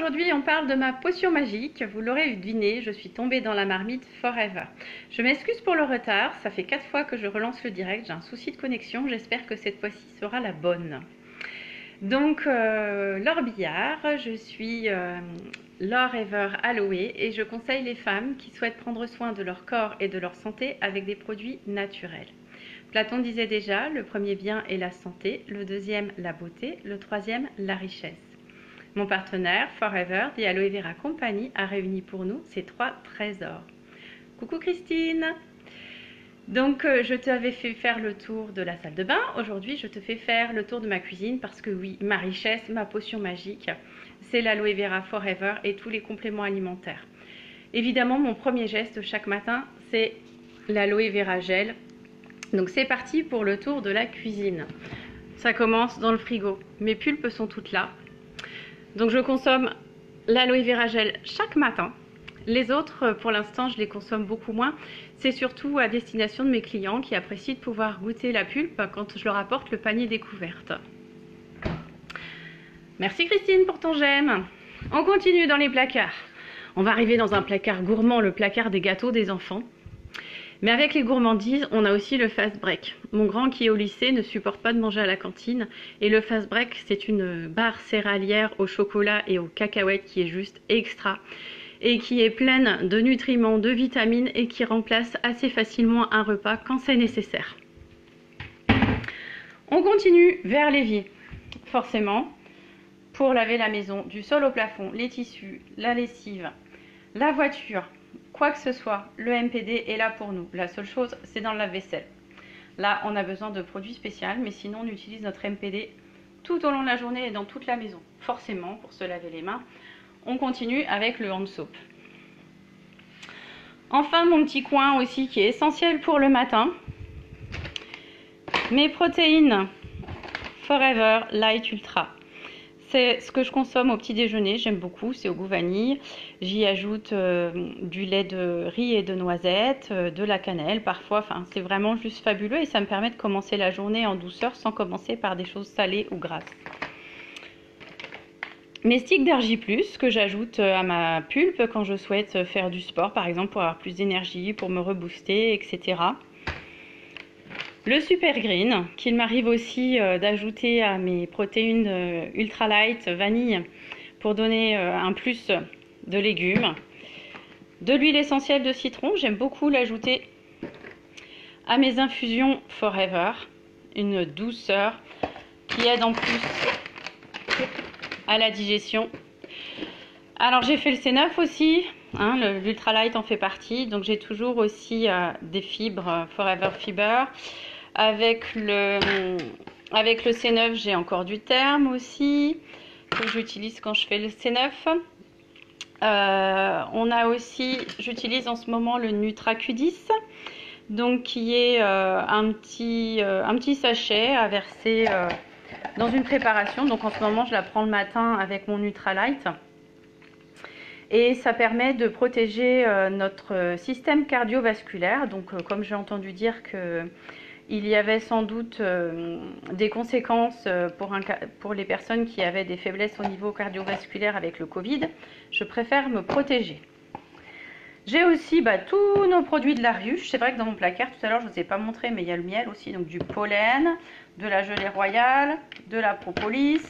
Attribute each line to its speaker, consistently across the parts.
Speaker 1: aujourd'hui on parle de ma potion magique. Vous l'aurez deviné, je suis tombée dans la marmite Forever. Je m'excuse pour le retard, ça fait 4 fois que je relance le direct, j'ai un souci de connexion, j'espère que cette fois-ci sera la bonne. Donc, Laure Billard, je suis Laure Ever Aloe et je conseille les femmes qui souhaitent prendre soin de leur corps et de leur santé avec des produits naturels. Platon disait déjà, le premier bien est la santé, le deuxième la beauté, le troisième la richesse. Mon partenaire, Forever, The Aloe Vera Company, a réuni pour nous ces 3 trésors. Coucou Christine! Donc, je t'avais fait faire le tour de la salle de bain. Aujourd'hui, je te fais faire le tour de ma cuisine parce que oui, ma richesse, ma potion magique, c'est l'Aloe Vera Forever et tous les compléments alimentaires. Évidemment, mon premier geste chaque matin, c'est l'Aloe Vera Gel. Donc, c'est parti pour le tour de la cuisine. Ça commence dans le frigo. Mes pulpes sont toutes là. Donc, je consomme l'Aloe Vera Gel chaque matin. Les autres, pour l'instant, je les consomme beaucoup moins. C'est surtout à destination de mes clients qui apprécient de pouvoir goûter la pulpe quand je leur apporte le panier découverte. Merci Christine pour ton j'aime. On continue dans les placards. On va arriver dans un placard gourmand, le placard des gâteaux des enfants. Mais avec les gourmandises, on a aussi le fast break. Mon grand qui est au lycée ne supporte pas de manger à la cantine. Et le fast break, c'est une barre céréalière au chocolat et aux cacahuètes qui est juste extra. Et qui est pleine de nutriments, de vitamines et qui remplace assez facilement un repas quand c'est nécessaire. On continue vers l'évier, forcément, pour laver la maison, du sol au plafond, les tissus, la lessive, la voiture, quoi que ce soit, le MPD est là pour nous. La seule chose, c'est dans le lave-vaisselle. Là, on a besoin de produits spéciaux, mais sinon, on utilise notre MPD tout au long de la journée et dans toute la maison, forcément, pour se laver les mains. On continue avec le hand soap. Enfin, mon petit coin aussi qui est essentiel pour le matin. Mes protéines Forever Light Ultra. C'est ce que je consomme au petit déjeuner, j'aime beaucoup, c'est au goût vanille. J'y ajoute du lait de riz et de noisettes, de la cannelle parfois, enfin c'est vraiment juste fabuleux et ça me permet de commencer la journée en douceur sans commencer par des choses salées ou grasses. Mes sticks d'Argi Plus que j'ajoute à ma pulpe quand je souhaite faire du sport, par exemple pour avoir plus d'énergie, pour me rebooster, etc. Le Super Green, qu'il m'arrive aussi d'ajouter à mes protéines Ultra Light vanille pour donner un plus de légumes. De l'huile essentielle de citron, j'aime beaucoup l'ajouter à mes infusions Forever. Une douceur qui aide en plus à la digestion. Alors j'ai fait le C9 aussi, hein, l'Ultra Light en fait partie, donc j'ai toujours aussi des fibres Forever Fiber. Avec le C9 j'ai encore du terme aussi, que j'utilise quand je fais le C9. On a aussi, j'utilise en ce moment le NutraQ10, donc qui est un petit sachet à verser dans une préparation. Donc en ce moment je la prends le matin avec mon Ultralight et ça permet de protéger notre système cardiovasculaire. Donc comme j'ai entendu dire que il y avait sans doute des conséquences pour les personnes qui avaient des faiblesses au niveau cardiovasculaire avec le Covid, je préfère me protéger. J'ai aussi tous nos produits de la ruche. C'est vrai que dans mon placard, tout à l'heure, je ne vous ai pas montré, mais il y a le miel aussi, donc du pollen, de la gelée royale, de la propolis,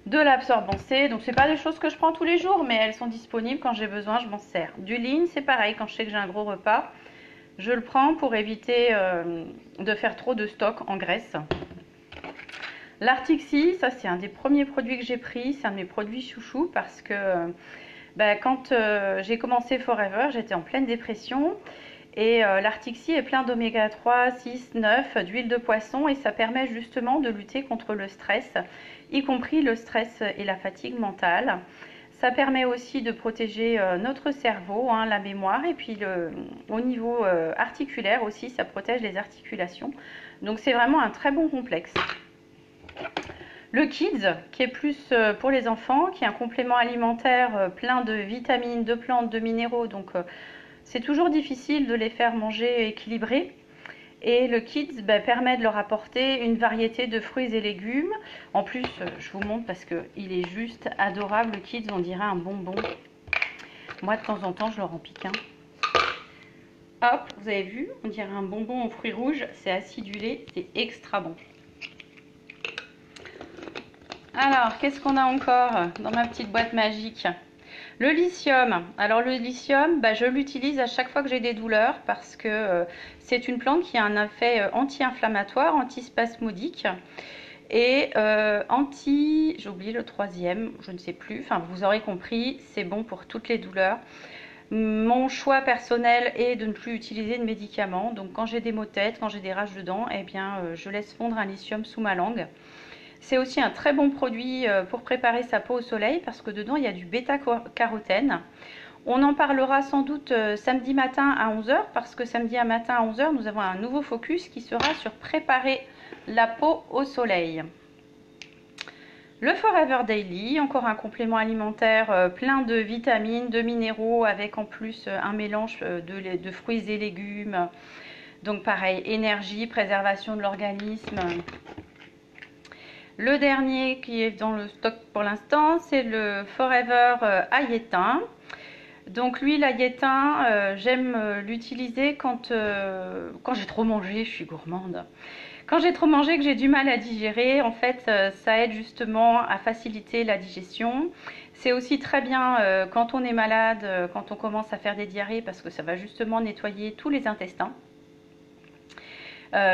Speaker 1: de l'absorbant C. Donc, ce n'est pas des choses que je prends tous les jours, mais elles sont disponibles quand j'ai besoin, je m'en sers. Du lean, c'est pareil, quand je sais que j'ai un gros repas, je le prends pour éviter de faire trop de stock en graisse. L'Artixi, ça c'est un des premiers produits que j'ai pris, c'est un de mes produits chouchous parce que quand j'ai commencé Forever, j'étais en pleine dépression et l'Artixi est plein d'oméga 3, 6, 9, d'huile de poisson et ça permet justement de lutter contre le stress, y compris le stress et la fatigue mentale. Ça permet aussi de protéger notre cerveau, hein, la mémoire et puis au niveau articulaire aussi, ça protège les articulations. Donc c'est vraiment un très bon complexe. Le Kids, qui est plus pour les enfants, qui est un complément alimentaire plein de vitamines, de plantes, de minéraux. Donc c'est toujours difficile de les faire manger équilibrés. Et le Kids permet de leur apporter une variété de fruits et légumes. En plus, je vous montre parce qu'il est juste adorable. Le Kids, on dirait un bonbon. Moi, de temps en temps, je leur en pique un. Hop, vous avez vu, on dirait un bonbon aux fruits rouges. C'est acidulé, c'est extra bon. Alors, qu'est-ce qu'on a encore dans ma petite boîte magique? Le lithium. Alors le lithium, je l'utilise à chaque fois que j'ai des douleurs parce que c'est une plante qui a un effet anti-inflammatoire, antispasmodique et j'ai oublié le troisième, je ne sais plus, enfin vous aurez compris, c'est bon pour toutes les douleurs. Mon choix personnel est de ne plus utiliser de médicaments, donc quand j'ai des maux de tête, quand j'ai des rages de dents, eh bien je laisse fondre un lithium sous ma langue. C'est aussi un très bon produit pour préparer sa peau au soleil parce que dedans il y a du bêta-carotène. On en parlera sans doute samedi matin à 11 h parce que samedi matin à 11 h nous avons un nouveau focus qui sera sur préparer la peau au soleil. Le Forever Daily, encore un complément alimentaire plein de vitamines, de minéraux avec en plus un mélange de fruits et légumes. Donc pareil, énergie, préservation de l'organisme. Le dernier qui est dans le stock pour l'instant, c'est le Forever ail éteint. Donc l'huile ail éteint, j'aime l'utiliser quand j'ai trop mangé, je suis gourmande. Quand j'ai trop mangé, que j'ai du mal à digérer, en fait, ça aide justement à faciliter la digestion. C'est aussi très bien quand on est malade, quand on commence à faire des diarrhées, parce que ça va justement nettoyer tous les intestins.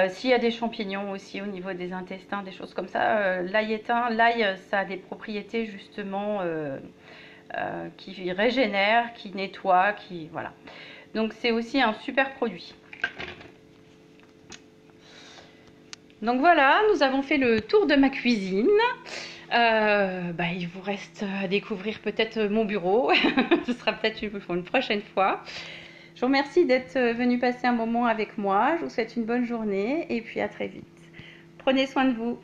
Speaker 1: S'il y a des champignons aussi au niveau des intestins, des choses comme ça, l'ail éteint, l'ail ça a des propriétés justement qui régénèrent, qui nettoient, voilà. Donc c'est aussi un super produit. Donc voilà, nous avons fait le tour de ma cuisine. Il vous reste à découvrir peut-être mon bureau. Ce sera peut-être une prochaine fois. Je vous remercie d'être venu passer un moment avec moi. Je vous souhaite une bonne journée et puis à très vite. Prenez soin de vous.